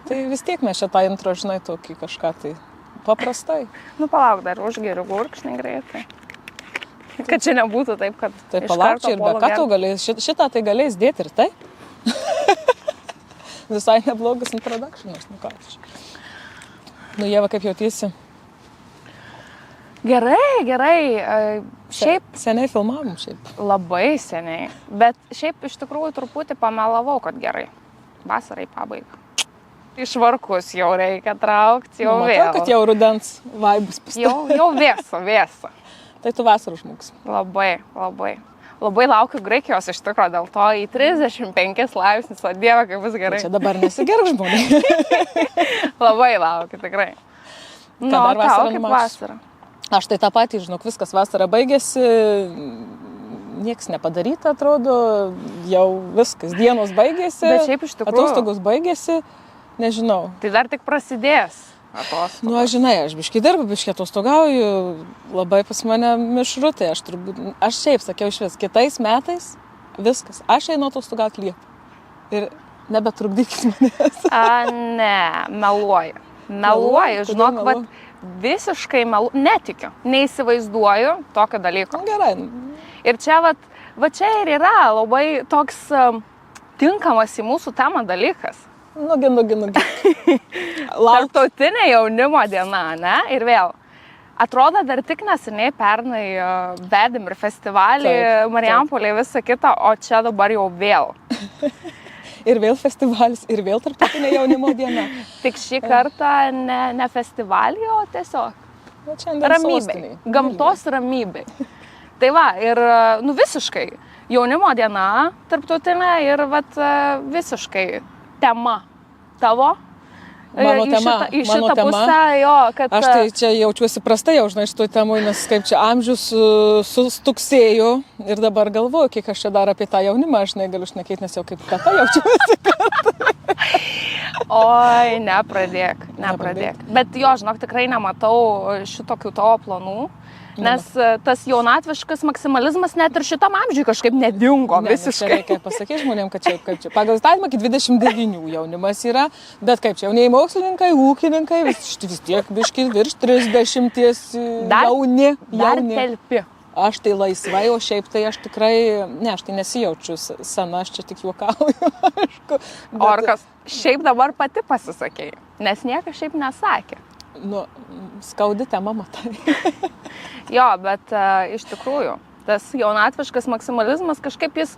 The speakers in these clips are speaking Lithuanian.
Tai vis tiek mes šitą intro, žinai, tokį kažką tai paprastai. Nu, palauk, dar užgeriu gurkšnį greitai. Kad čia nebūtų taip, kad Tai palauk, čia ir be ką tu galės, šitą tai galės dėti ir tai. Visai neblogas introductionas, nu ką čia. Nu, Ieva, kaip jautiesi? Gerai. Šiaip Seniai filmavom šiaip. labai seniai. Bet šiaip iš tikrųjų truputį pamelavau, kad gerai. Vasarai pabaiga. Išvarkus jau reikia traukti, jau Nu, vėl. matau, kad jau rudens vaibus pastatė. Jau vėsa. Tai tu vasaros žmogus. Labai. Labai laukiu Graikijos iš tikrųjų dėl to į 35 laipsnius, o Dieve, kaip bus gerai. Čia dabar nesigerk žmonės. Labai laukiu, tikrai. Nu, dar o vasarą tau kaip numačius? vasara? Aš tai tą patį, žinok, viskas vasara baigėsi, nieks nepadaryta, atrodo, jau viskas, dienos baigėsi, Bet šiaip iš tikrųjų- atostogos baigėsi, nežinau. Tai dar tik prasidės atostogos. Nu, aš žinai, aš biškai dirbu, biškai atostogauju, labai pas mane mišru, tai aš šiaip sakiau išvis, kitais metais viskas, aš einu atostogauti Liepą ir nebetrukdykit manęs. Ne, meluoju, Kodėl žinok, meluoji? visiškai netikiu, neįsivaizduoju tokio dalyko. Nu, gerai, Ir čia, va čia ir yra labai toks tinkamas į mūsų temą dalykas. nugi. Tarptautinė jaunimo diena, ne? Ir vėl. Atrodo, dar tik neseniai pernai vedėm ir festivalį, Taip. Marijampolėje, visą kitą, o čia dabar jau vėl. Ir vėl festivalis, ir vėl tarptautinė jaunimo diena. Tik šį kartą ne festivalį, o tiesiog Nu, šiandien ramybei. sostinėj. Gamtos ramybei. Tai va, ir visiškai jaunimo diena tarptautinė ir visiškai tema tavo. Mano Į tema, šitą, į mano šitą tema. pusę, jo, kad... Aš tai čia jaučiuosi prastai jau, žinai, šitoj temui, nes kaip čia amžius sustuksėjo ir dabar galvoju, kiek aš čia dar apie tą jaunimą, aš negaliu šnekėti, nes jau kaip teta jaučiuosi. Oi, nepradėk. Bet jo, žinok, tikrai nematau šitokių tavo planų, nes tas jaunatviškas maksimalizmas net ir šitam amžiui kažkaip nedingo visiškai. Reikia pasakyti žmonėm, kad čia, pagal įstatymą iki 29 jaunimas yra, bet kaip čia jauniai mokslininkai, ūkininkai, vis tiek biški virš 30 jauni. Dar telpi. Aš tai laisvai, o šiaip tai aš tikrai, aš tai nesijaučiu sena, aš čia tik juokauju, aišku. Bet, Orkas, šiaip dabar pati pasisakėjai, nes niekas šiaip nesakė. Nu, skaudi tema, matai. Jo, bet iš tikrųjų, tas jaunatviškas maksimalizmas kažkaip jis,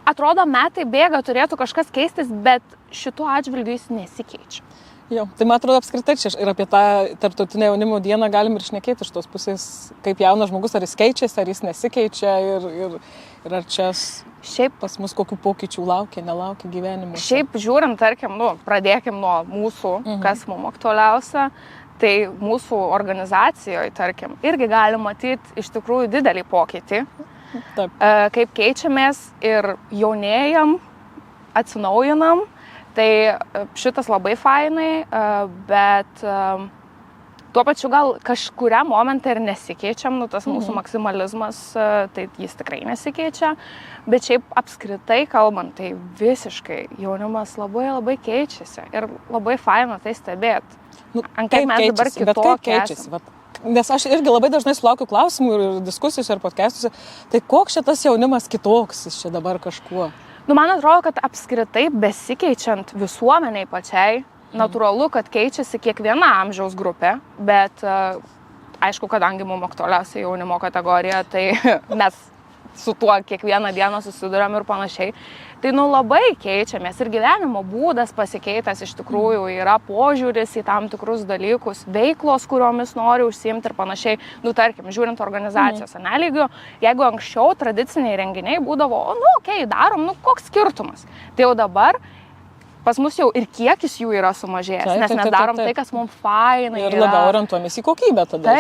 atrodo, metai bėga, turėtų kažkas keistis, bet šituo atžvilgiu jis nesikeičia. Jo, tai man atrodo apskritai čia ir apie tą tarptautinę jaunimo dieną galim ir šnekėti iš tos pusės, kaip jaunas žmogus, ar jis keičiasi, ar jis nesikeičia ir ar čia Šiaip pas mus kokių pokyčių nelaukia gyvenimo. Šiaip žiūrint, tarkim, pradėkim nuo mūsų, kas mums aktualiausia, tai mūsų organizacijoje, tarkim, irgi galim matyti iš tikrųjų didelį pokytį, Taip. Kaip keičiamės ir jaunėjam, atsinaujinam, tai šitas labai fainai, bet tuo pačiu gal kažkuriam momentą ir nesikeičiam, tas mūsų maksimalizmas, tai jis tikrai nesikeičia, bet šiaip apskritai kalbant, tai visiškai jaunimas labai keičiasi ir labai faina tai stebėti. Kaip mes dabar kitokie esame. Nes aš irgi labai dažnai sulaukiu klausimų ir diskusijose ir podcastuose, tai koks šitas jaunimas kitoks, jis čia dabar kažkuo? Man atrodo, kad apskritai besikeičiant visuomeniai pačiai, natūralu, kad keičiasi kiekviena amžiaus grupė, bet aišku, kadangi mums aktualiausia jaunimo kategorija, tai mes su tuo kiekvieną dieną susiduriam ir panašiai. Tai labai keičiamės ir gyvenimo būdas pasikeitęs iš tikrųjų, yra požiūris į tam tikrus dalykus, veiklos, kuriomis nori užsiimti ir panašiai. Tarkim, žiūrint organizacijos lygiu, jeigu anksčiau tradiciniai renginiai būdavo, darom, koks skirtumas. Tai jau dabar pas mus jau ir kiekis jų yra sumažėjęs, nes mes darom tai, kas mums fainai. Ir labiau orientuojamės į kokybę tada.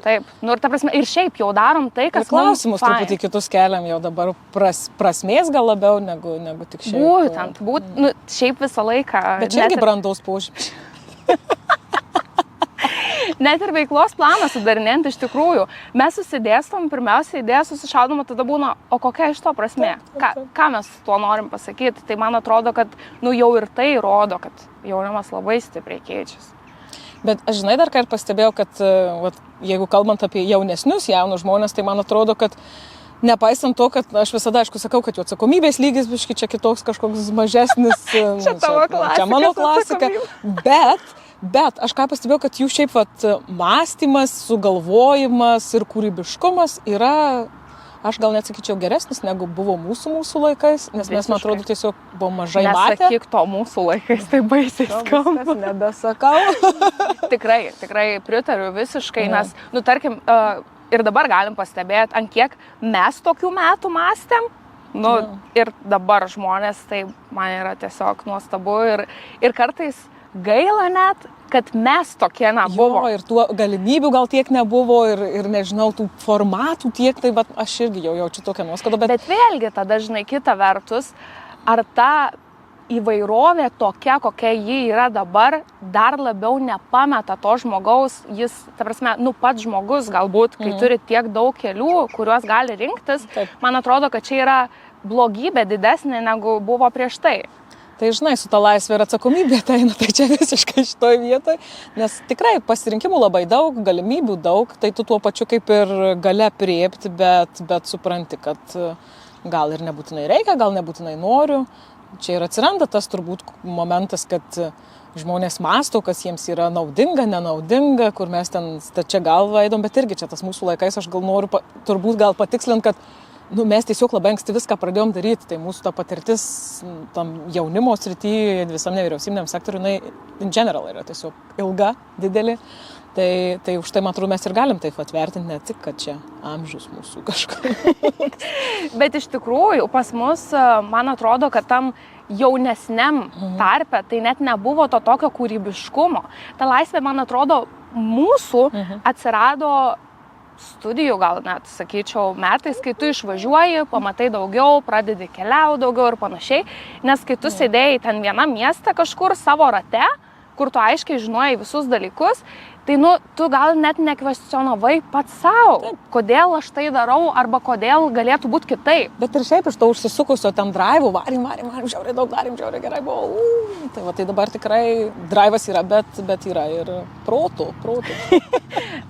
Taip. Ir ta prasme, ir šiaip jau darom tai, kas mums fainai. Klausimus truputį kitus keliam jau dabar prasmės gal labiau negu tik šiaip. Būtent, šiaip visą laiką. Bet čia irgi brandaus požymis. Net ir veiklos planą sudarinėjant iš tikrųjų. Mes susidėstom, pirmiausia idėja susišaudoma, tada būna, o kokia iš to prasmė? Ką mes tuo norim pasakyti? Tai man atrodo, kad jau ir tai rodo, kad jaunimas labai stipriai keičiasi. Bet aš žinai dar ką ir pastebėjau, kad jeigu kalbant apie jaunesnius jaunus žmonės, tai man atrodo, kad nepaisant to, kad aš visada, aišku, sakau, kad jų atsakomybės lygis biški čia kitoks kažkoks mažesnis. Čia tavo klasika. Čia mano klasika. Bet aš ką pastebėjau, kad jų šiaip mąstymas, sugalvojimas ir kūrybiškumas yra, aš gal net sakyčiau, geresnis negu buvo mūsų laikais, nes mes, man atrodo, tiesiog buvo mažai matę. Nesakyk to mūsų laikais, tai baisiai skamba. Nebesakau. Tikrai pritariu visiškai, nes, tarkim, ir dabar galim pastebėti, ant kiek mes tokių metų mąstėm. Ir dabar žmonės, tai man yra tiesiog nuostabu ir kartais gaila net, kad mes tokie nebuvo. Ir tų galimybių gal tiek nebuvo ir nežinau, tų formatų tiek, tai aš irgi jau jaučiu tokią nuoskaudą. Bet vėlgi tada, žinai, kita vertus, ar ta įvairovė tokia, kokia ji yra dabar, dar labiau nepameta to žmogaus, jis, ta prasme, pats žmogus galbūt, kai turi tiek daug kelių, kuriuos gali rinktis, man atrodo, kad čia yra blogybė didesnė negu buvo prieš tai. Tai žinai, su ta laisvė ir atsakomybė ateina, tai čia visiškai šitoj vietoj, nes tikrai pasirinkimų labai daug, galimybių daug, tai tu tuo pačiu kaip ir gali apriepti, bet supranti, kad gal ir nebūtinai reikia, gal nebūtinai noriu. Čia ir atsiranda tas turbūt momentas, kad žmonės mąsto, kas jiems yra naudinga, nenaudinga, kur mes ten stačia galva eidom, bet irgi čia tas mūsų laikais, aš gal noriu turbūt gal patikslinti, kad mes tiesiog labai anksti viską pradėjom daryti, tai mūsų ta patirtis tam jaunimo srityje, visam nevyriausybiniam sektoriui, in general yra tiesiog ilga, didelė. Tai už tai, man atrodo, mes ir galim taip atvertinti, ne tik, kad čia amžius mūsų kažkur. Bet iš tikrųjų, pas mus, man atrodo, kad tam jaunesniam tarpe tai net nebuvo to tokio kūrybiškumo. Ta laisvė, man atrodo, mūsų atsirado studijų, gal net, sakyčiau, metais, kai tu išvažiuoji, pamatai daugiau, pradedi keliauti daugiau ir panašiai. Nes kai tu sėdėjai ten vienam mieste kažkur savo rate, kur tu aiškiai žinojai visus dalykus, tai tu gal net nekvestionavai pats savo, kodėl aš tai darau arba kodėl galėtų būti kitaip. Bet ir šiaip iš to užsisukusio tam drive'ų, varim, žiauriai daug darim, žiauriai gerai buvo. Tai dabar tikrai drive'as yra, bet yra ir protų.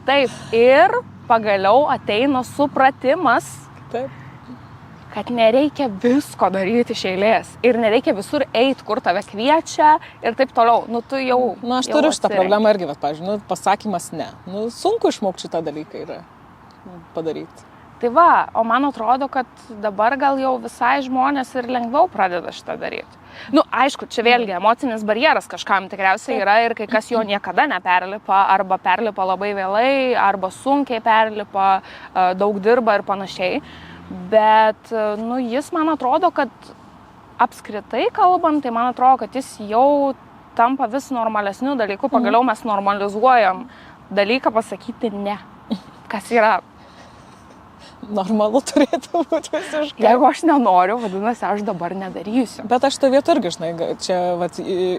Taip, ir pagaliau ateina supratimas, kad nereikia visko daryti iš eilės ir nereikia visur eiti, kur tave kviečia ir taip toliau. Tu jau... aš turiu šitą problemą irgi, pavyzdžiui, pasakymas ne. Sunku išmokti šitą dalyką yra padaryti. Tai va, o man atrodo, kad dabar gal jau visai žmonės ir lengviau pradeda šitą daryti. Aišku, čia vėlgi emocinis barjeras kažkam tikriausiai yra ir kai kas jo niekada neperlipa, arba perlipa labai vėlai, arba sunkiai perlipa, daug dirba ir panašiai. Bet, jis man atrodo, kad apskritai kalbant, tai man atrodo, kad jis jau tampa vis normalesnių dalykų. Pagaliau mes normalizuojam dalyką pasakyti ne, kas yra. Normalu turėtų būti visiškai. Jeigu aš nenoriu, vadinasi, aš dabar nedarysiu. Bet aš to vietu irgi, žinai, čia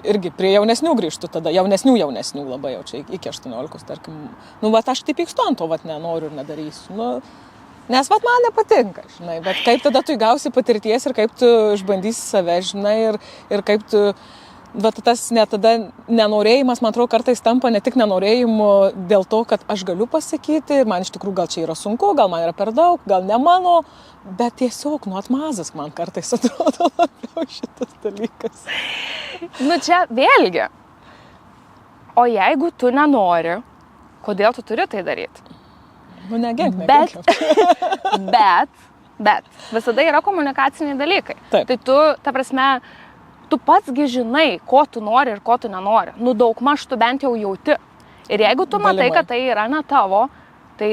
irgi prie jaunesnių grįžtų tada, jaunesnių labai jau čia iki 18, tarkim. Aš taip pykstu ant to, nenoriu ir nedarysiu. Nes man nepatinka, žinai, bet kaip tada tu įgausi patirties ir kaip tu išbandysi save, žinai, ir kaip tu, tas tada nenorėjimas, man atrodo, kartais tampa ne tik nenorėjimu dėl to, kad aš galiu pasakyti, man iš tikrųjų gal čia yra sunku, gal man yra per daug, gal ne mano, bet tiesiog, atmazas man kartais atrodo labiau šitas dalykas. Čia vėlgi, o jeigu tu nenori, kodėl tu turi tai daryti? Negenk. Bet visada yra komunikaciniai dalykai. Taip. Tai tu, ta prasme, tu patsgi žinai, ko tu nori ir ko tu nenori. Daugmaž tu bent jau jauti. Ir jeigu tu matai, kad tai yra ne tavo, tai,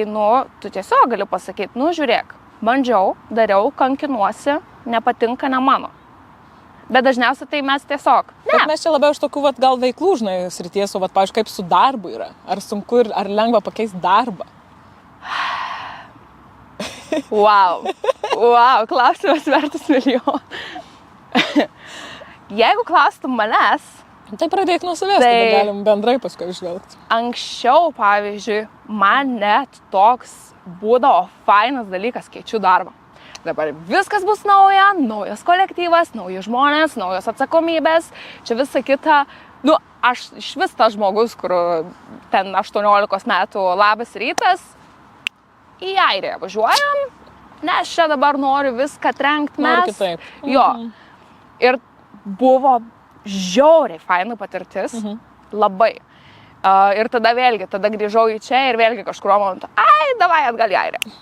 tu tiesiog gali pasakyti, žiūrėk, bandžiau, dariau, kankinuosi, nepatinka, ne mano. Bet dažniausiai tai mes tiesiog. Ne. Bet mes čia labiau iš tokių gal veiklų, žinai, srities, pavyzdžiui, kaip su darbu yra. Ar sunku ir ar lengva pakeisti darbą? Wow, klausimas vertas milijoną. Jeigu klaustum manęs, Tai pradėk nuo savęs, Tai- tada galim bendrai paskui išvelgti. Anksčiau, pavyzdžiui, man net toks būdavo fainas dalykas, keičiu darbą. Dabar viskas bus nauja, naujas kolektyvas, nauji žmonės, naujos atsakomybės, čia visa kita. Nu, aš iš vis tas žmogus, kur ten 18 metų labas rytas, į Airiją važiuojam, nes čia dabar noriu viską trenkti Noriu mes. kitaip. Jo. Ir buvo žiauriai faina patirtis, labai. Ir tada vėlgi, tada grįžau į čia ir vėlgi kažkurio momentu, davai atgal į Airiją.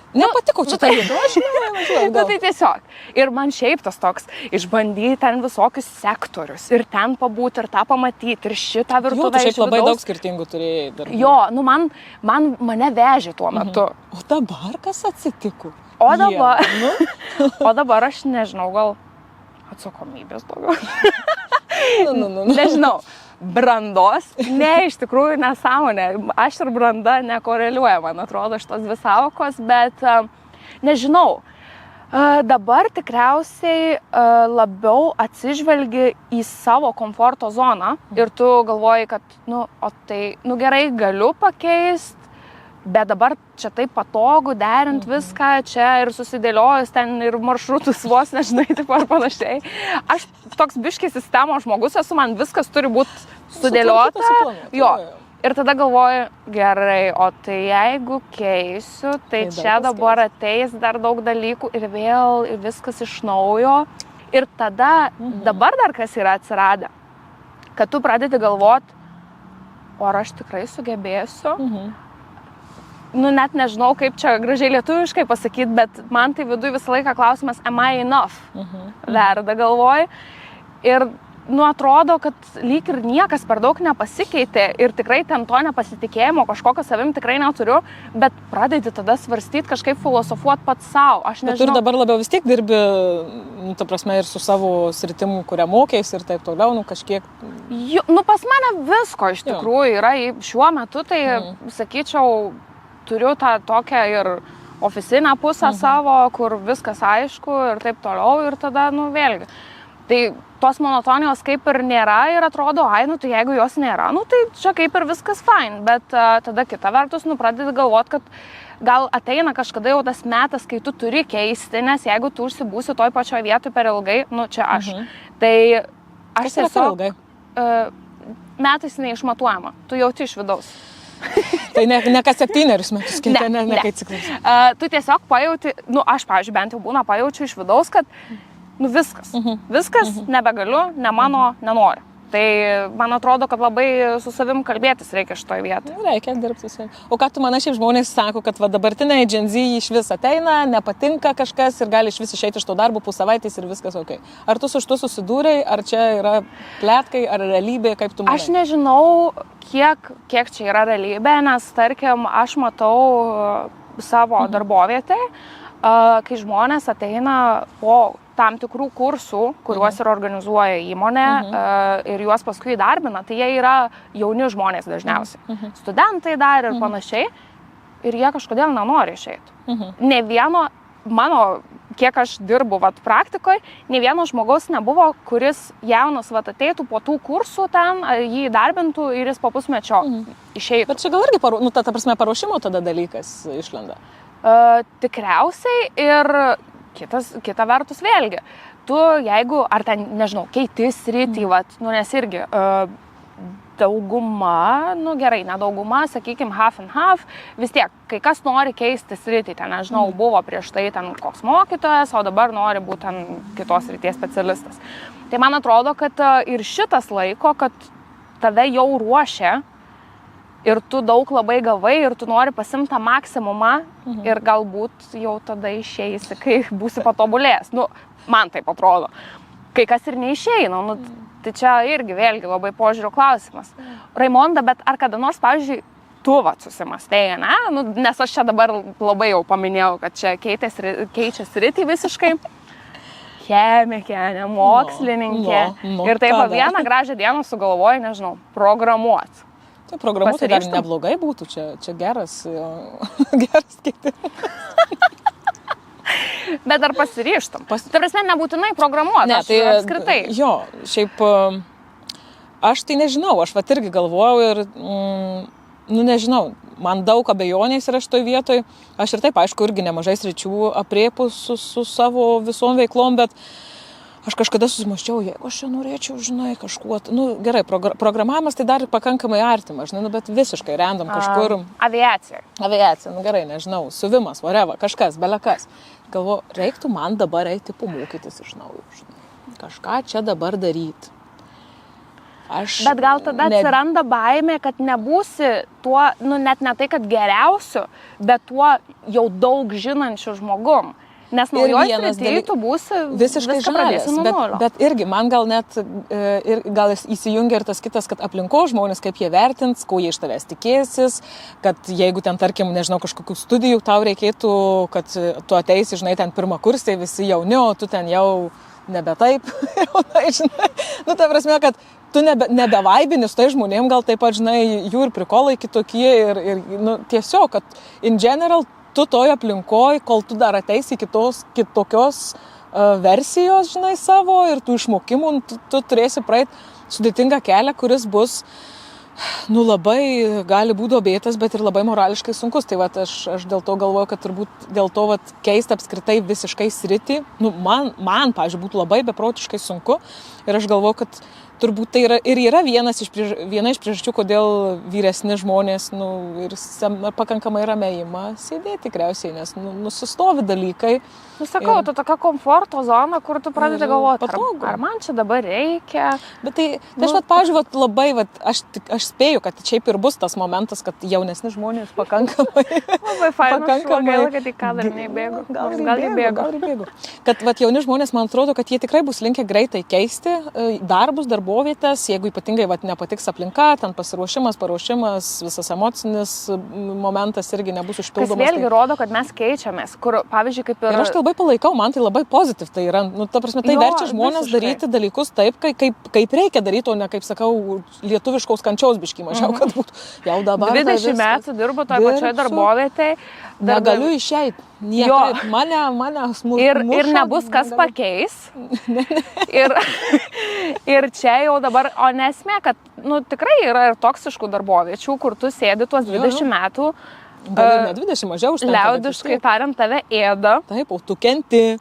Nepatiko čia tai vidu, aš nevažiuoju. Nu, tai tiesiog. Ir man šiaip tas toks, išbandyti ten visokius sektorius ir ten pabūti ir tą pamatyti ir šitą Jau, virtuvę tu iš šiaip labai vidaus. daug skirtingų turėjai darbų. Jo, nu mane vežė tuo metu. O dabar kas atsitiko? O dabar, Nu, o dabar aš nežinau, gal atsakomybės daugiau. nu. Nežinau. Brandos, ne, iš tikrųjų nesąmonė. Aš ir branda nekoreliuoja, man atrodo, šitos dvi sąvokos, bet nežinau. Dabar tikriausiai labiau atsižvelgi į savo komforto zoną ir tu galvoji, kad, gerai, galiu pakeisti, bet dabar čia taip patogu derinti viską, čia ir susidėliojus ten ir maršrutus vos, nežinai, taip ar panašiai. Aš toks biškiai sistemos žmogus esu, man viskas turi būti sudėliota. Suplanuota, Jo. Ir tada galvoju, gerai, o tai jeigu keisiu, tai Tai čia daug kas dabar ateis dar daug dalykų ir vėl ir viskas iš naujo. Ir tada dabar dar kas yra atsiradę, kad tu pradedi galvoti, o ar aš tikrai sugebėsiu. Nu, net nežinau, kaip čia gražiai lietuviškai pasakyti, bet man tai viduje visą laiką klausimas, am I enough? Verda galvoj. Ir, atrodo, kad lyg ir niekas per daug nepasikeitė ir tikrai ten to nepasitikėjimo kažkokio savim tikrai neturiu, bet pradedi tada svarstyti, kažkaip filosofuoti pats savo. Aš Bet tu nežinau. ir dabar labiau vis tiek dirbi, ta prasme, ir su savo sritimu, kurią mokėsi ir taip toliau, kažkiek. Pas mane visko iš tikrųjų yra. Šiuo metu tai, sakyčiau, turiu tą tokią ir ofisinę pusę savo, kur viskas aišku ir taip toliau ir tada, vėlgi. Tai tos monotonijos kaip ir nėra ir atrodo, tai jeigu jos nėra, tai čia kaip ir viskas fine, bet tada kita vertus, pradedi galvoti, kad gal ateina kažkada jau tas metas, kai tu turi keisti, nes jeigu tu užsibūsi toj pačioj vietoj per ilgai, čia aš. Tai aš Kas yra per ilgai? Metais neišmatuojama, tu jauti iš vidaus. Tai ne kas 7 metus, ne kai ciklas. Tu tiesiog pajauti, aš, pavyzdžiui, bent jau būna pajaučiu iš vidaus, kad viskas, nebegaliu, ne mano, nenoriu. Tai man atrodo, kad labai su savim kalbėtis reikia šitoje vietoje. Reikia dirbti su. O ką tu manai, šiaip žmonės sako, kad dabartiniai Gen Z iš vis ateina, nepatinka kažkas ir gali iš vis išeiti iš to darbo po savaitės ir viskas ok. Ar tu su šitu susidūrei, ar čia yra pletkai, ar realybė, kaip tu manai? Aš nežinau, kiek čia yra realybė, nes, tarkim, aš matau savo darbovietę, kai žmonės ateina po tam tikrų kursų, kuriuos ir organizuoja įmonė ir juos paskui įdarbina, tai jie yra jauni žmonės dažniausiai. Studentai dar ir panašiai. Ir jie kažkodėl nenori išeiti. Ne vieno, kiek aš dirbu praktikoje, ne vieno žmogaus nebuvo, kuris jaunas ateitų po tų kursų ten, jį įdarbintų ir jis po pusmečio išeitų. Bet čia gal irgi, ta prasme, paruošimo tada dalykas išlenda. Tikriausiai ir kita vertus vėlgi. Tu, jeigu, ar ten, nežinau, keiti sritį, nes irgi dauguma, gerai, ne dauguma, sakykime, half and half, vis tiek, kai kas nori keisti sritį, ten, nežinau, buvo prieš tai ten koks mokytojas, o dabar nori būti ten kitos srities specialistas. Tai man atrodo, kad ir šitas laiko, kad tave jau ruošia ir tu daug labai gavai ir tu nori pasimti tą maksimumą ir galbūt jau tada išeisi, kai būsi patobulėjęs. Man taip atrodo. Kai kas ir neišeina, tai čia irgi vėlgi labai požiūrio klausimas. Raimonda, bet ar kada nors, pavyzdžiui, tu susimastėjai, ne? Nes aš čia dabar labai jau paminėjau, kad čia keičia sritį visiškai. Chemikė, ne mokslininkė. Ir taip vieną gražią dieną sugalvoji, nežinau, programuoti. Tai programuoti dar neblogai būtų, čia geras keitimas. Bet ar pasiryžtum? Ta prasme, nebūtinai programuoti, tai apskritai. Jo, šiaip aš tai nežinau, aš vat irgi galvojau ir, nežinau, man daug abejonės yra šitoj vietoj. Aš ir taip, aišku, irgi nemažai sričių apriepus su savo visom veiklom, bet aš kažkada susimaščiau, jeigu aš čia norėčiau, žinai, kažkuo, gerai, programavimas tai dar pakankamai artimas, žinai, bet visiškai random kažkur. Aviacija, gerai, nežinau, siuvimas, whatever, kažkas, belekas. Galvoju, reiktų man dabar eiti pamokytis iš naujo, žinai, kažką čia dabar daryti. Bet gal tada atsiranda baimė, kad nebūsi tuo, net ne tai, kad geriausiu, bet tuo jau daug žinančiu žmogum. Nes naujoj srity tu būsi visiškai žalias, bet irgi man gal net gal įsijungia ir tas kitas, kad aplinkos žmonės, kaip jie vertins, ko jie iš tavęs tikėsis, kad jeigu ten, tarkim, nežinau, kažkokių studijų tau reikėtų, kad tu ateisi, žinai, ten pirmą kursą, visi jauni, o tu ten jau nebe taip, žinai, ta prasme, kad tu nebevaibini su tai žmonėm, gal taip pat, žinai, jų ir prikolai kitokie ir tiesiog, kad in general tu toj aplinkoj, kol tu dar ateisi kitokios versijos, žinai, savo ir tų išmokimų, tu turėsi praeit sudėtingą kelią, kuris bus, labai gali būti duobėtas, bet ir labai morališkai sunkus. Tai vat, aš dėl to galvoju, kad turbūt dėl to keisti apskritai visiškai sritį, man, pavyzdžiui, būtų labai beprotiškai sunku ir aš galvoju, kad turbūt tai yra viena iš priežasčių, kodėl vyresni žmonės ir pakankamai ramiai ima sėdėti tikriausiai, nes nusistovi dalykai. Sakau, tu tokia komforto zona, kur tu pradedi galvoti, ar man čia dabar reikia. Bet tai aš pavyzdžiui, labai, aš spėju, kad šiaip ir bus tas momentas, kad jaunesni žmonės pakankamai. Labai fainas, gaila, kad į kadrą neįbėgo. Gal įbėgo. Kad jauni žmonės, man atrodo, kad jie tikrai bus linkę greitai keisti darbus, darbovietės, jeigu ypatingai nepatiks aplinka, ten pasiruošimas, paruošimas, visas emocinis momentas irgi nebus užpildomas. Kas vėlgi rodo, kad mes keičiamės, kur, pavyzdžiui, kaip ir... Ir aš tai labai palaikau, man tai labai pozityv tai yra. Ta prasme, tai verčia žmonės daryti dalykus taip, kaip reikia daryti, o ne, kaip sakau, lietuviškaus kančiaus biškį mažiau, kad būtų jau dabar. 20 metų dirbu toje pačioje darbovietėje. Negaliu išeiti. Niekaip. Mane smurta. Ir nebus kas pakeis. Ir čia jau dabar, o nesmė, kad tikrai yra ir toksiškų darboviečių, kur tu sėdi tuos 20 metų. Gal ne 20, mažiau užtenka. Liaudiškai tariant, tave ėda. Taip, o tu kenti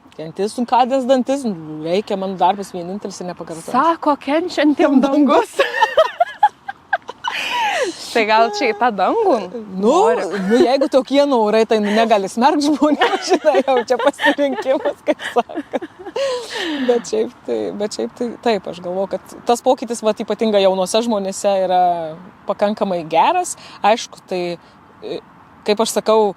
sunkadės dantis, reikia man darbas vienintelis ir nepakartotas. Sako, kenčiantiem dangus. Tai gal čia į tą dangų? Jeigu tokie norai, tai negali smerkti žmonių, žinai, jau čia pasirinkimas, kaip sako. Bet šiaip tai taip, aš galvoju, kad tas pokytis, ypatingai jaunuose žmonėse yra pakankamai geras. Aišku, tai, kaip aš sakau,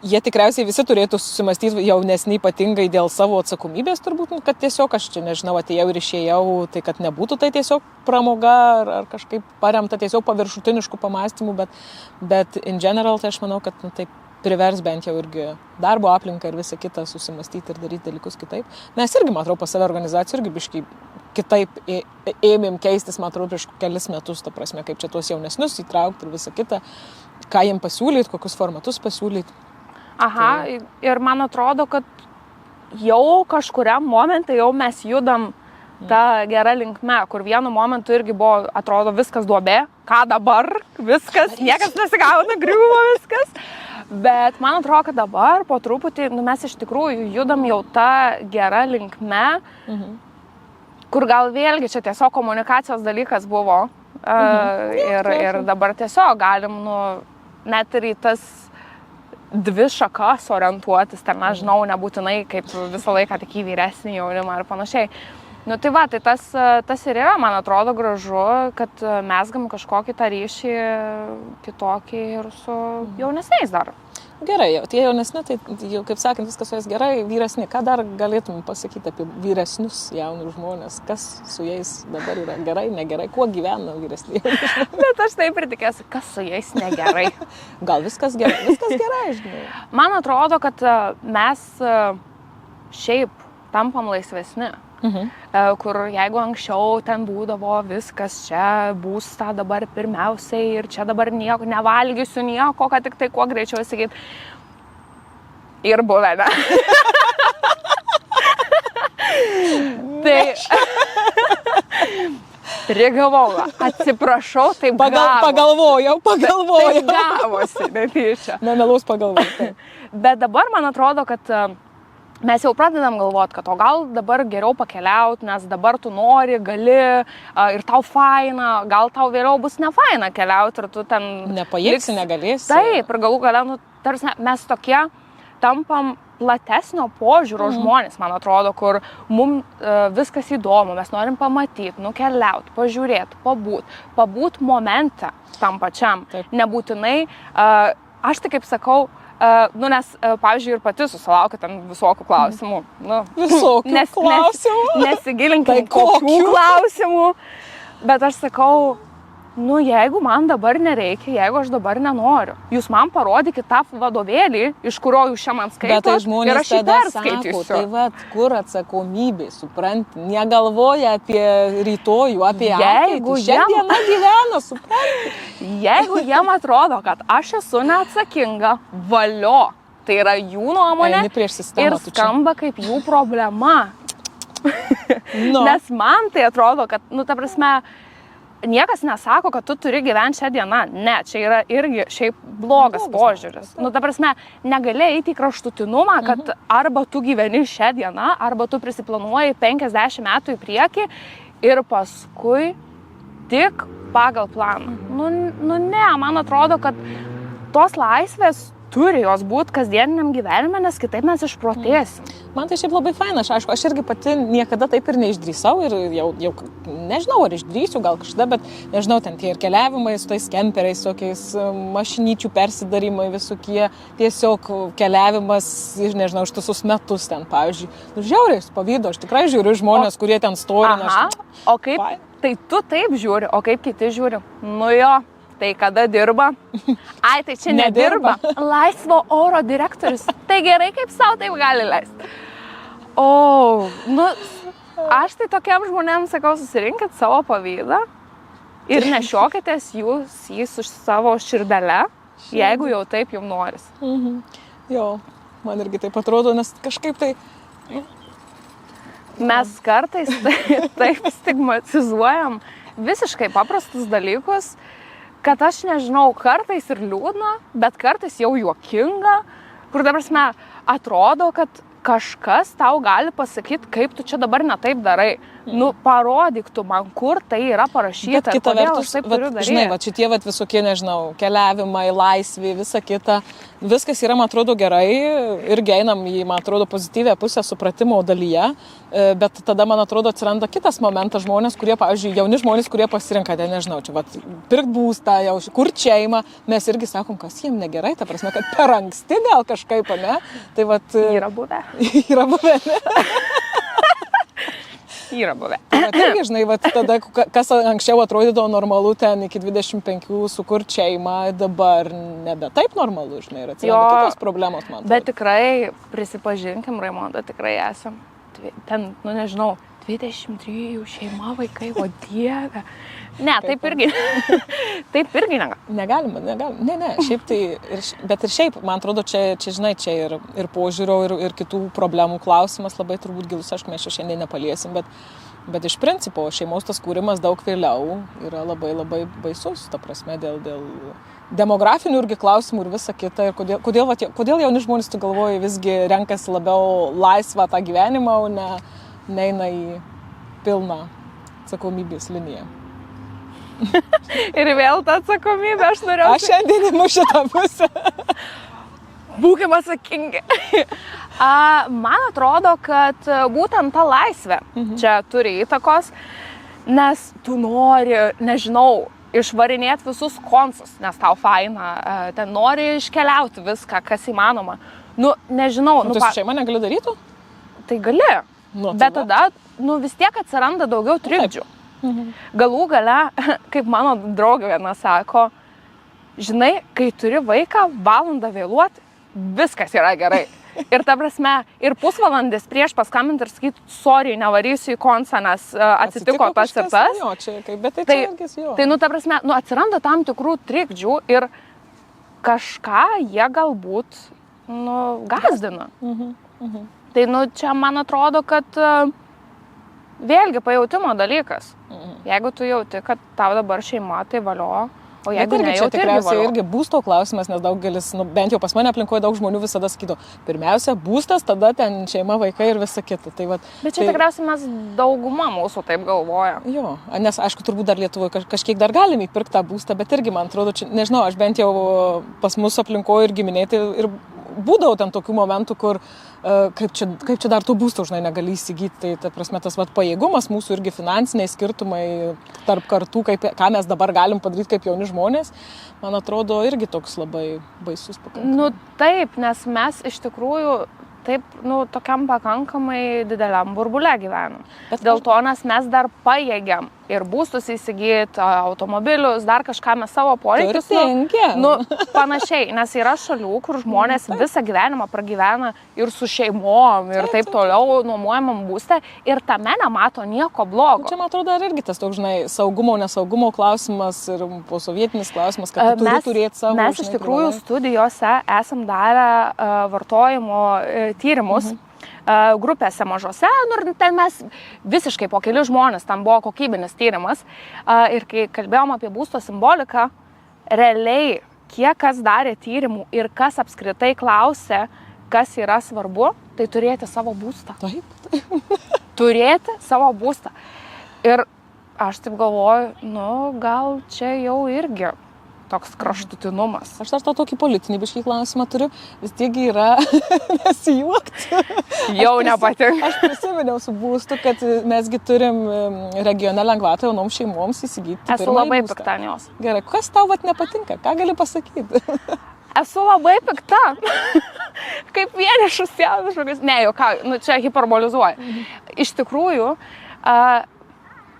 jie tikriausiai visi turėtų susimastyti jaunesni ypatingai dėl savo atsakomybės, turbūt, kad tiesiog aš čia, nežinau, atėjau ir išėjau, tai kad nebūtų tai tiesiog pramoga ar kažkaip paremta tiesiog paviršutiniškų pamastymų, bet in general, tai aš manau, kad tai privers bent jau irgi darbo aplinką ir visą kitą susimastyti ir daryti dalykus kitaip. Mes irgi, man atrodo, pas save organizacijų irgi biškai kitaip ėmėm keistis, man atrodo, prieš kelis metus, ta prasme, kaip čia tuos jaunesnius įtraukti ir visą kitą, ką jiem pasiūlyti, kokius formatus pasiūlyti. Aha, ir man atrodo, kad jau kažkuriam momentui jau mes judam tą gerą linkmę, kur vienu momentu irgi buvo, atrodo, viskas duobė, ką dabar, viskas, niekas nesigauna, griuvo viskas. Bet man atrodo, kad dabar po truputį mes iš tikrųjų judam jau tą gerą linkmę, kur gal vėlgi čia tiesiog komunikacijos dalykas buvo. Ir dabar tiesiog galim net ir į tas dvi šakas orientuotis, ten, aš žinau, nebūtinai kaip visą laiką tik į vyresnį jaunimą ir panašiai. Tai va, tai tas ir yra, man atrodo, gražu, kad mesgam kažkokį tą ryšį kitokį ir su jaunesniais dar. Gerai, tie jaunesni, tai jau, kaip sakant, viskas su jais gerai, vyresni. Ką dar galėtum pasakyti apie vyresnius jaunus žmonės? Kas su jais dabar yra gerai, negerai? Kuo gyvena vyresni jauni žmonės? Bet aš taip ir tikėsiu, kas su jais negerai. Gal viskas gerai, žinai. Man atrodo, kad mes šiaip tampam laisvesni. Kur jeigu anksčiau ten būdavo viskas čia, būstą dabar pirmiausiai ir čia dabar nieko, nevalgysiu nieko, kad tik tai kuo greičiau įsigyti. Ir buvę, ne? Prigavau, atsiprašau, taip Pagalvojau. Taip gavosi, netyčia. Nemelaus pagalvojau. Bet dabar man atrodo, kad mes jau pradedam galvoti, kad o gal dabar geriau pakeliauti, nes dabar tu nori, gali ir tau faina, gal tau vėliau bus nefaina keliauti ir tu ten... Nepajėgsi, negalėsi. Taip, ir galų gale, nu, tarsi mes tokie tampam platesnio požiūro žmonės, man atrodo, kur mums viskas įdomu, mes norim pamatyti, nukeliauti, pažiūrėti, pabūt momente tam pačiam. Taip. Nebūtinai, aš tai kaip sakau, nes, pavyzdžiui, ir pati susilaukiu ten visokių klausimų. Visokių klausimų? Nesigilinkim, kokių klausimų, bet aš sakau, jeigu man dabar nereikia, jeigu aš dabar nenoriu, jūs man parodykit tą vadovėlį, iš kurio jūs čia man skaitot, bet tai žmonės ir aš jį perskaitysiu. Tai vat, kur atsakomybė, supranti, negalvoja apie rytojų, apie ateitį, šiandieną gyvena, supranti. Jeigu jiem atrodo, kad aš esu neatsakinga, valio, tai yra jų nuomonė ir skamba kaip jų problema. Nes man tai atrodo, kad, ta prasme, niekas nesako, kad tu turi gyventi šią dieną. Ne, čia yra irgi šiaip blogas požiūris. Ta prasme, negali eiti į kraštutinumą, kad arba tu gyveni šią dieną, arba tu prisiplanuoji 50 metų į priekį ir paskui tik pagal planą. Ne, man atrodo, kad tos laisvės turi jos būti kasdieniniam gyvenime, nes kitaip mes išprotėsim. Man tai šiaip labai faina, aš irgi pati niekada taip ir neišdrįsau ir jau nežinau, ar išdrįsiu gal kažkada, bet nežinau, ten tie ir keliavimai su tais kemperiais, tokiais mašinyčių persidarimai visokie, tiesiog keliavimas, nežinau, ištisus metus ten, pavyzdžiui. Žiauriai pavydo, aš tikrai žiūriu žmonės, kurie ten storina. O kaip, tai tu taip žiūri, o kaip kiti žiūri? Jo. Tai kada dirba? Ai, tai čia nedirba. Laisvo oro direktorius. Tai gerai, kaip savo taip gali leisti. Aš tai tokiam žmonėms sakau, susirinkit savo pavydą ir nešiokitės jūs už savo širdelę, jeigu jau taip jums noris. Jo, man irgi taip atrodo, nes kažkaip tai... Mes kartais taip stigmatizuojam visiškai paprastus dalykus, kad aš nežinau, kartais ir liūdna, bet kartais jau juokinga, kur dabar atrodo, kad kažkas tau gali pasakyti, kaip tu čia dabar ne taip darai. Parodyk tu man, kur tai yra parašyta. Bet kita vertus, žinai, šitie visokie, nežinau, keliavimai, laisvė, visa kita, viskas yra, man atrodo, gerai, irgi einam į, man atrodo, pozityvę pusę supratimo dalyje, bet tada, man atrodo, atsiranda kitas momentas žmonės, kurie, pavyzdžiui, jauni žmonės, kurie pasirinka, nežinau, čia, pirkt būstą, jau kur šeimą, mes irgi sakom, kas jiem negerai, ta prasme, kad per anksti gal kažkaip, ne? Tai yra buvę. Yra buvę, ne? Yra buvę. Irgi, žinai, tada, kas anksčiau atrodydavo normalu ten iki 25 sukurt šeimą, dabar nebe taip normalu, žinai, ir atsiranda kitos problemos, man. Bet tikrai, prisipažinkim, Raimonda, tikrai esam. Ten, nežinau, 23 šeima, vaikai, o Dieve. Ne, taip irgi negalima. Ne, šiaip tai, bet ir šiaip, man atrodo, čia žinai, čia ir požiūrio, ir kitų problemų klausimas labai turbūt gilus, aišku, mes čia šiandien nepaliesim, bet iš principo šeimos tas kūrimas daug vėliau yra labai labai baisus, ta prasme, dėl demografinių irgi klausimų ir visa kita, ir kodėl jauni žmonės, tu galvoji, visgi renkasi labiau laisvą tą gyvenimą, o neina į pilną atsakomybės liniją. Ir vėl ta atsakomybė, aš norėjau... Aš šiandien imu šitą pusę. Būkim atsakingi. Man atrodo, kad būtent ta laisvė čia turi įtakos, nes tu nori, nežinau, išvarinėti visus konsus, nes tau faina, ten nori iškeliauti viską, kas įmanoma. Nežinau. Tu su šeima negali daryti? Tai gali, bet tada vis tiek atsiranda daugiau trikdžių. Galų gale, kaip mano draugė viena sako, žinai, kai turi vaiką, valandą vėluoti, viskas yra gerai. Ir ta prasme, ir pusvalandis prieš paskambinti ir sakyti, sorry, nevarysiu į konsą, nes atsitiko tas ir tas. Jo, bet tai irgi jo. Tai, ta prasme, atsiranda tam tikrų trikdžių ir kažką jie galbūt, gazdina. Tai, čia man atrodo, kad Vėlgi pajautimo dalykas. Jeigu tu jauti, kad tau dabar šeima, tai valio, o jeigu Bet irgi čia nejauti, tikriausiai irgi būsto klausimas, nes daugelis, bent jau pas mane aplinkoje daug žmonių visada sakytų, pirmiausia, būstas, tada ten šeima, vaikai ir visa kita. Tai, Bet čia tikriausiai mes dauguma mūsų taip galvoja. Jo, nes aišku, turbūt dar Lietuvoje kažkiek dar galime įpirkti tą būstą, bet irgi, man atrodo, čia, nežinau, aš bent jau pas mus aplinkoje ir giminėj, tai ir būdavo ten tokių momentų, kur kaip čia dar tų būstų, žinai, negali įsigyti. Tai, ta prasme, tas pajėgumas mūsų irgi finansiniai skirtumai tarp kartų, ką mes dabar galim padaryti kaip jauni žmonės, man atrodo, irgi toks labai baisus pakankamai. Taip, nes mes iš tikrųjų taip, tokiam pakankamai dideliam burbule gyvenam. Dėl to, nes mes dar pajėgiam ir būstus įsigyti, automobilius, dar kažką mes savo poreikius. Panašiai, nes yra šalių, kur žmonės visą gyvenimą pragyvena ir su šeimom ir taip toliau nuomojamam būste ir tame nemato nieko blogo. Čia, man atrodo, irgi tas toks, žinai, saugumo, nesaugumo klausimas ir posovietinis klausimas, kad tu turi turėti savo. Mes iš tikrųjų studijose esam darę vartojimo tyrimus. Grupėse mažose, ir ten mes visiškai po keli žmonės, tam buvo kokybinis tyrimas ir kai kalbėjom apie būsto simboliką, realiai kiek kas darė tyrimų ir kas apskritai klausė, kas yra svarbu, tai turėti savo būstą. Taip. Turėti savo būstą. Ir aš taip galvoju, gal čia jau irgi toks kraštutinumas. Aš dar tokį politinį biškį klausimą turiu, vis tiek yra nesijuokti. Jau nepatinka. Aš prisiminiau su būstu, kad mesgi turim regione lengvatą jaunoms šeimoms įsigyti. Esu labai pikta ant jos. Gerai, kas tau nepatinka? Ką gali pasakyti? Esu labai pikta. Kaip vienišus jaunas žmogus. Ne, čia hiperbolizuoju. Iš tikrųjų,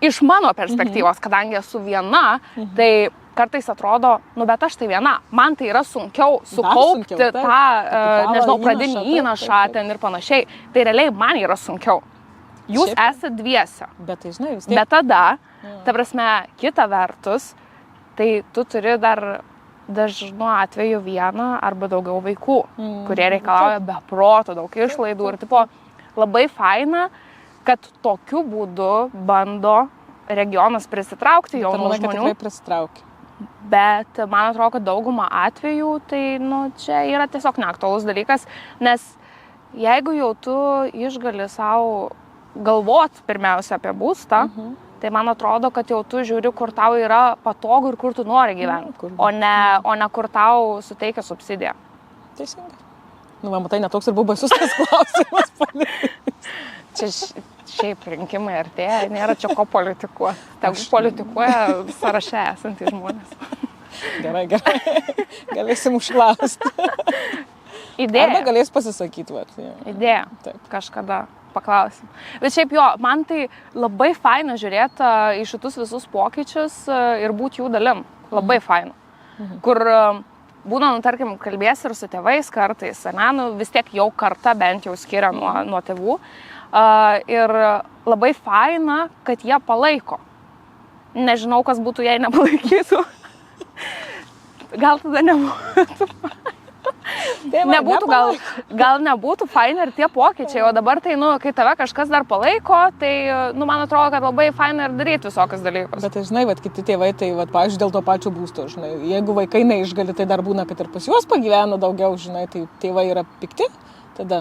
iš mano perspektyvos, kadangi esu viena, tai kartais atrodo, bet aš tai viena, man tai yra sunkiau sukaupti tą, nežinau, pradinį įnašą ten ir panašiai. Tai realiai man yra sunkiau. Jūs esate dviese. Bet tai, žinai, vis tiek. Bet tada, ta prasme, kita vertus, tai tu turi dar dažnu atveju vieną arba daugiau vaikų, kurie reikalauja be proto daug išlaidų ir tipo labai faina, kad tokiu būdu bando regionas prisitraukti jaunų žmonių. Tikrai prisitraukia. Bet man atrodo, kad daugumą atvejų tai čia yra tiesiog neaktualus dalykas, nes jeigu jau tu išgali savo galvot pirmiausia apie būstą, tai man atrodo, kad jau tu žiūri, kur tau yra patogu ir kur tu nori gyventi, o ne kur tau suteikia subsidiją. Teisingai. Matai, netoks ir buvo baisus tas klausimas. Čia šiaip rinkimai artėja, nėra čia ko politikuoti. Tegu politikuoja sąraše esantys žmonės. Gerai. Galėsim užklausti. Idėja. Arba galės pasisakyti. Idėja. Taip. Kažkada paklausim. Bet šiaip jo, man tai labai faina žiūrėti į šitus visus pokyčius ir būti jų dalim. Labai faina. Kur būna, tarkim, kalbėsi ir su tėvais kartais, vis tiek jau karta bent jau skiria nuo tėvų. Ir labai faina, kad jie palaiko. Nežinau, kas būtų, jei nepalaikytų. Gal tada nebūtų, gal nebūtų faina ir tie pokyčiai, o dabar tai, kai tave kažkas dar palaiko, tai, man atrodo, kad labai faina ir daryti visokius dalykus. Bet, žinai, kiti tėvai, tai, pavyzdžiui, dėl to pačio būsto, žinai, jeigu vaikai neišgali, tai dar būna, kad ir pas juos pagyvena daugiau, žinai, tai tėvai yra pikti, tada.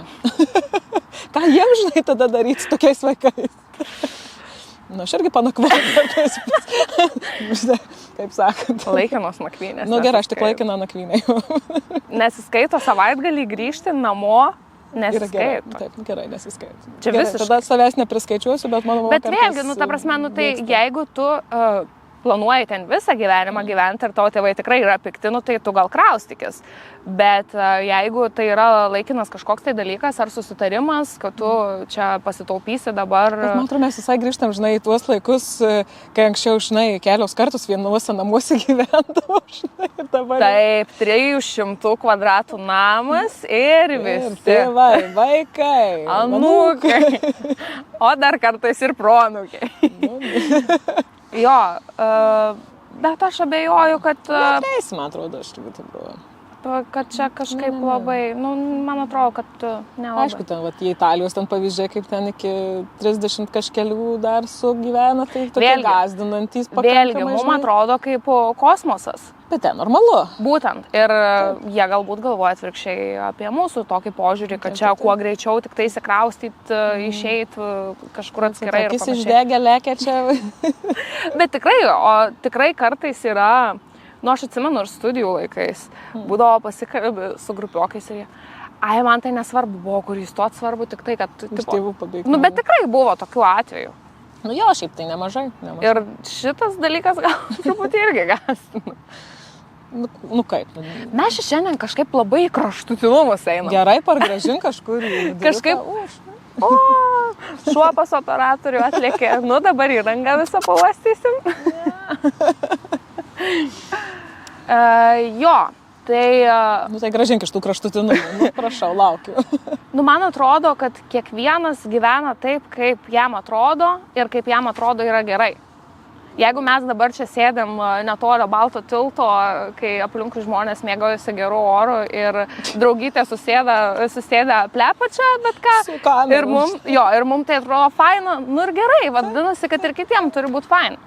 Ką jiems, žinai, tada daryti su tokiais vaikais? Aš irgi panakvoju. Kaip sakant. Laikinos nakvynės. Gerai, aš tik laikiną nakvynę. Nesiskaito savaitgalį grįžti namo, nesiskaito. Taip, gerai, nesiskaito. Čia visiškai. Tada savęs nepriskaičiuosiu, bet mano Bet vėlgi, ta prasme, tai jeigu tu planuoji ten visą gyvenimą gyventi ir tavo tėvai tikrai yra pikti, tai tu gal kraustikis. Bet jeigu tai yra laikinas kažkoks tai dalykas ar susitarimas, kad tu čia pasitaupysi dabar... Bet man atrodo, mes visai grįžtam, žinai, į tuos laikus, kai anksčiau, žinai, kelios kartus vienuose namuose gyvendavo, žinai, ir dabar... Taip, 300 kvadratų namas ir visi. Ir tėvai, vaikai, anūkai, o dar kartais ir proanūkiai. Jo, bet aš abejoju, kad... Atleis, man atrodo, aš turbūt buvo. kad čia kažkaip labai, man atrodo, kad nelabai. Aišku, ten, vat, į Italijos ten pavyzdžiai, kaip ten iki 30 kažkelių dar sugyvena, tai tokie gazdinantys pakankamai. Vėlgi, mums atrodo kaip kosmosas. Bet ten normalu. Būtent. Ir jie galbūt galvoja atvirkščiai apie mūsų tokį požiūrį, kad čia kuo greičiau tik tai įsikraustyt, išeit kažkur atskirai. Akis išdegė, lėkė čia. Bet tikrai kartais yra, aš atsimenu ir studijų laikais, būdavo pasikalbė su grupiokais ir jie, man tai nesvarbu buvo, kur įstot, svarbu tik tai, kad... Iš tėvų pabaigti. Bet tikrai buvo tokių atvejų. Jo, šiaip tai nemažai. Ir šitas dalykas gal truputį irgi gastina. Kaip? Mes šiandien kažkaip labai kraštutinumus einam. Gerai, pargražink kažkur. Kažkaip, šuo pas operatorių atlėkė, dabar įrangą visą pauostysim. Jo, tai... Tai gražink iš tų kraštutinumų, prašau, laukiu. Man atrodo, kad kiekvienas gyvena taip, kaip jam atrodo ir kaip jam atrodo yra gerai. Jeigu mes dabar čia sėdėm netolio Balto tilto, kai aplinkui žmonės mėgaujasi gerų orų ir draugytė susėda plepa čia, bet ką. Ir mum tai atrodo faina, ir gerai, vadinasi, kad ir kitiem turi būti faina.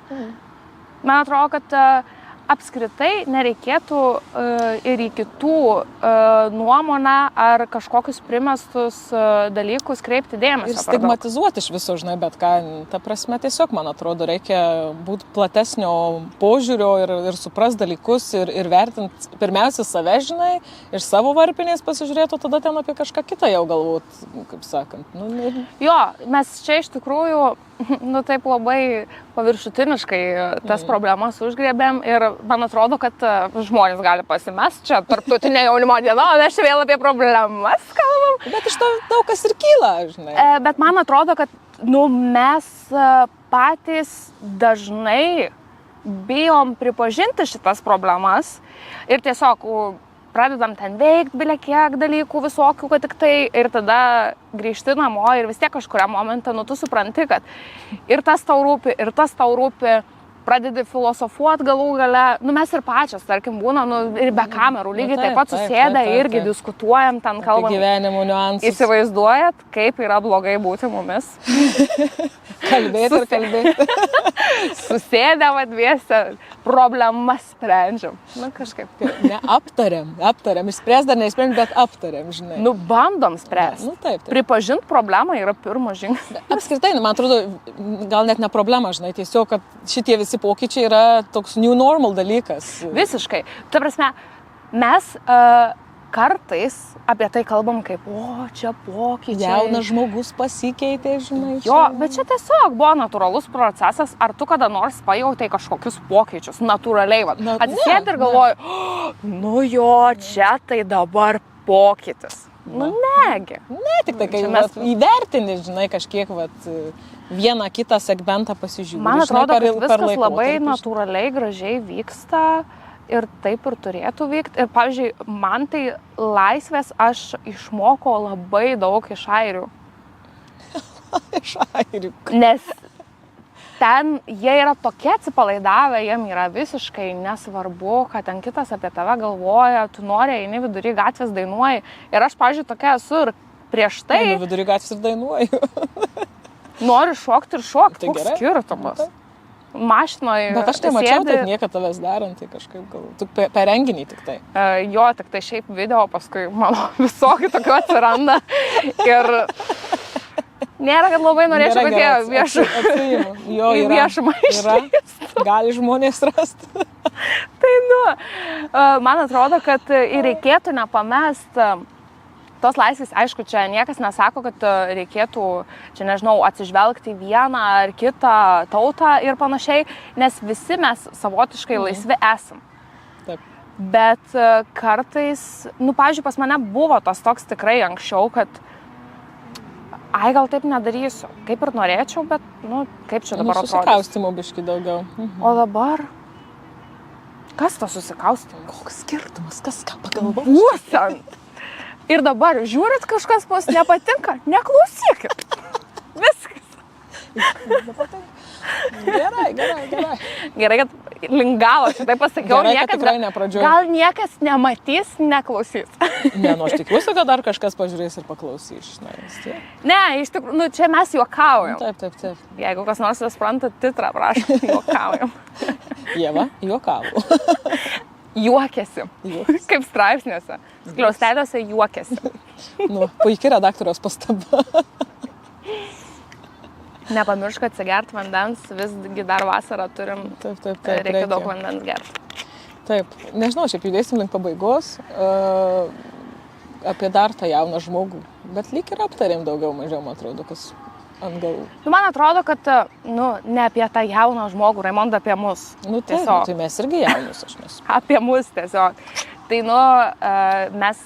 Man atrodo, kad apskritai nereikėtų ir į kitų nuomonę ar kažkokius primestus dalykus kreipti dėmesio. Ir stigmatizuoti iš viso, žinai, bet ką, ta prasme tiesiog, man atrodo, reikia būti platesnio požiūrio ir supras dalykus ir vertinti pirmiausia save, žinai, iš savo varpinės pasižiūrėti, o tada ten apie kažką kitą jau galvot, kaip sakant. Jo, mes čia iš tikrųjų, taip labai paviršutiniškai tas problemas užgriebėm ir man atrodo, kad žmonės gali pasimest čia tarptautinė jaunimo diena, o mes čia vėl apie problemas kalbam. Bet iš to daug kas ir kyla, žinai. Bet man atrodo, kad mes patys dažnai bijom pripažinti šitas problemas ir tiesiog pradedam ten veikti bile kiek dalykų visokių, kad tik tai ir tada grįžti namo ir vis tiek kažkurią momentą, tu supranti, kad ir tas tau rūpi, pradedi filosofuoti galų gale, mes ir pačios, tarkim, būna, ir be kamerų, lygiai taip pat susėdę irgi diskutuojam, ten kalbam. Apie gyvenimo niuansus. Įsivaizduojat, kaip yra blogai būti mumis. Kalbėti ir kalbėti. Susėdę vadviese, problemas sprendžiam. Kažkaip. Ne, aptariam. Išspręs dar neįsprendžiam, bet aptariam, žinai. Bandom spręsti. Taip. Pripažinti problemą yra pirmas žingsnis. Apskritai, man atrodo, gal net ne problema, žinai, tiesiog, kad šitie visi pokyčiai yra toks new normal dalykas. Visiškai. Ta prasme, mes kartais apie tai kalbam kaip, čia pokyčiai. Jaunas žmogus pasikeitė, žinai. Jo, bet čia tiesiog buvo natūralus procesas, ar tu kada nors pajautai kažkokius pokyčius, natūraliai. Atsisėdi ir galvoju, jo, čia tai dabar pokytis. Negi. Ne, tik tai, kai mes įvertini, žinai, kažkiek, vieną kitą segmentą pasižiūrėti. Man atrodo, kad viskas labai natūraliai, gražiai vyksta ir taip ir turėtų vykti. Ir, pavyzdžiui, man tai laisvės aš išmokau labai daug iš airių. Iš airių. Nes ten jie yra tokie atsipalaidavę, jiem yra visiškai nesvarbu, kad ten kitas apie tave galvoja, tu nori, eini vidury gatvės dainuoji. Ir aš, pavyzdžiui, tokia esu ir prieš tai... Einu vidury gatvės ir dainuoju. Nori šokti ir šokti, tai koks skirtumas. Mašinoje bet aš tai mačiau, taip niekad tavęs darant, tai kažkaip gal... Tu per renginį tik tai. Jo, tik tai šiaip video paskui mano visokių tokių atsiranda. Ir nėra, kad labai norėčiau, kad jie viešumą išleistų. Gali žmonės rasti. Tai man atrodo, kad ir reikėtų nepamest tos laisvės. Aišku, čia niekas nesako, kad reikėtų, čia nežinau, atsižvelgti vieną ar kitą tautą ir panašiai, nes visi mes savotiškai laisvi esam. Taip. Bet kartais, pavyzdžiui, pas mane buvo tas toks tikrai anksčiau, kad gal taip nedarysiu, kaip ir norėčiau, bet, kaip čia dabar atrodys. Susikaustimo biški daugiau. O dabar, kas tas susikaustimo? Koks skirtumas, kas ką pagalvos? Būtent. Ir dabar žiūrit, kažkas mums nepatinka, neklausykit. Viskas. Gerai. Gerai, kad lingalo, šitai pasakiau, Gerai, kad tikrai ne pradžioj. Gal niekas nematys, neklausys. Ne, nu aš tikiuosi, kad dar kažkas pažiūrės ir paklausys. Na, vis tiek. Ne, iš tikrųjų, nu, čia mes juokaujam. Taip. Jeigu kas nors supranta titrą, prašom, juokaujam. Ieva, juokavo. Juokėsi. Kaip straipsniuose. Skliausteliuose juokėsi. Nu, puikiai redaktoriaus pastaba. Nepamiršk atsigert vandens, visgi dar vasarą turim. Taip. Reikia daug vandens gerti. Taip. Nežinau, šiaip judėsim link pabaigos. Apie dar tą jauną žmogų. Bet lyg ir aptarėm daugiau mažiau, man atrodo, kas ant galų. Nu, man atrodo, kad ne apie tą jauną žmogų, Raimonda, apie mus. Nu, tiesiog. Tai mes irgi jaunus, aš mes. Apie mus tiesiog. Tai, mes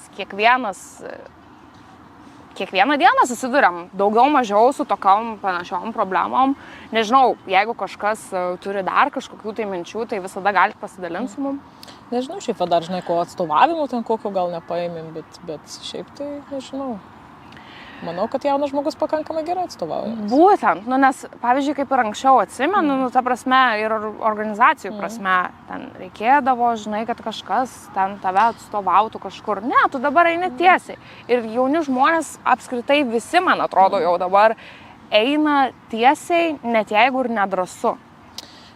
kiekvieną dieną susiduriam daugiau mažiau su tokiom panašiom problemom. Nežinau, jeigu kažkas turi dar kažkokių tai minčių, tai visada galite pasidalinti su mum. Nežinau, šiaip dar, žinai, ko atstovavimo ten kokio gal nepaėmėm, bet šiaip tai nežinau. Manau, kad jaunas žmogus pakankamai gerai atstovauja. Būtent, nes, pavyzdžiui, kaip ir anksčiau atsimenu, ta prasme ir organizacijų prasme, ten reikėdavo, žinai, kad kažkas ten tave atstovautų kažkur. Ne, tu dabar eini tiesiai. Ir jauni žmonės apskritai visi, man atrodo, jau dabar eina tiesiai, net jeigu ir nedrąsu.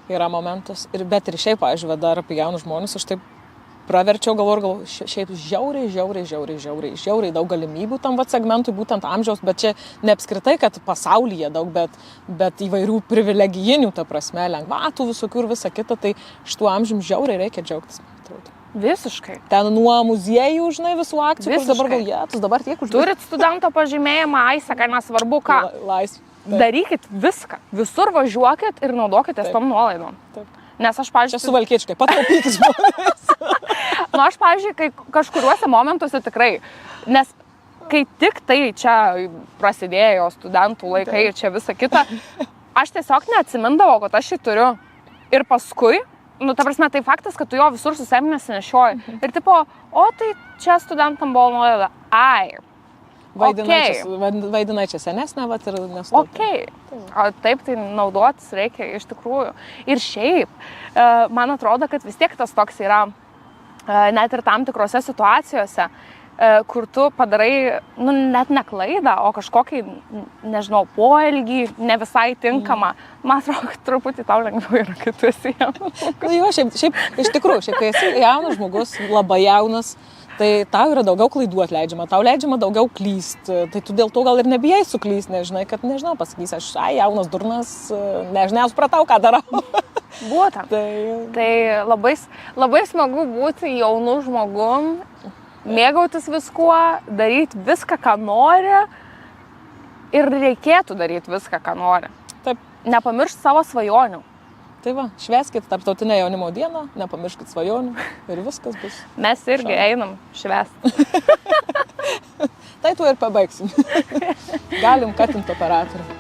Yra momentas, bet ir šiaip, pavyzdžiui, dar apie jaunus žmonės, aš taip praverčiau, galvoju, šiaip žiauriai daug galimybių tam segmentui, būtent amžiaus, bet čia ne apskritai, kad pasaulyje daug, bet įvairių privilegijinių, ta prasme, lengvatų visokių ir visa kita, tai šitų amžium žiauriai reikia džiaugtis. Visiškai. Ten nuo muziejų, žinai, visų akcijų, kur dabar galėtus, dabar tiek užduoti. Turit studento pažymėjimą, aisaką, nesvarbu ką. Darykit viską, visur važiuokit ir naudokitės tom nuolaidom. Taip. Nes aš, pavyzdžiui... Čia suvalkiečiai, pataupykit žmonės. Aš, pavyzdžiui, kai kažkuriuose momentuose tikrai, nes kai tik tai čia prasidėjo studentų laikai ir čia visa kita, aš tiesiog neatsimindavau, kad aš jį turiu. Ir paskui, ta prasme, tai faktas, kad tu jo visur su savimi nesinešioji. Ir tipo, tai čia studentam buvo nuolaida. Vaidinai čia senesnė, vat ir nesuopi. Taip, tai naudotis reikia iš tikrųjų. Ir šiaip, man atrodo, kad vis tiek tas toks yra, net ir tam tikrose situacijose, kur tu padarai, net ne klaidą, o kažkokį, nežinau, poelgį, ne visai tinkamą. Man atrodo, kad truputį tau lengviau yra, kai tu esi jaunas. Jo, šiaip, iš tikrųjų, kai esi jaunas žmogus, labai jaunas, tai tau yra daugiau klaidų atleidžiama, tau leidžiama daugiau klyst, tai tu dėl to gal ir nebijai suklyst, nežinai, kad nežinau, pasakys, aš jaunas durnas, nežinau, supratau, ką darau. Būtent. Tai labai smagu būti jaunu žmogum, mėgautis viskuo, daryti viską, ką nori ir reikėtų daryti viską, ką nori. Taip. Nepamiršti savo svajonių. Tai va, švęskit tarptautinę jaunimo dieną, nepamirškit svajonių ir viskas bus. Mes irgi einam švęsti. Tai tuo ir pabaigsim. Galim katinti operatorių.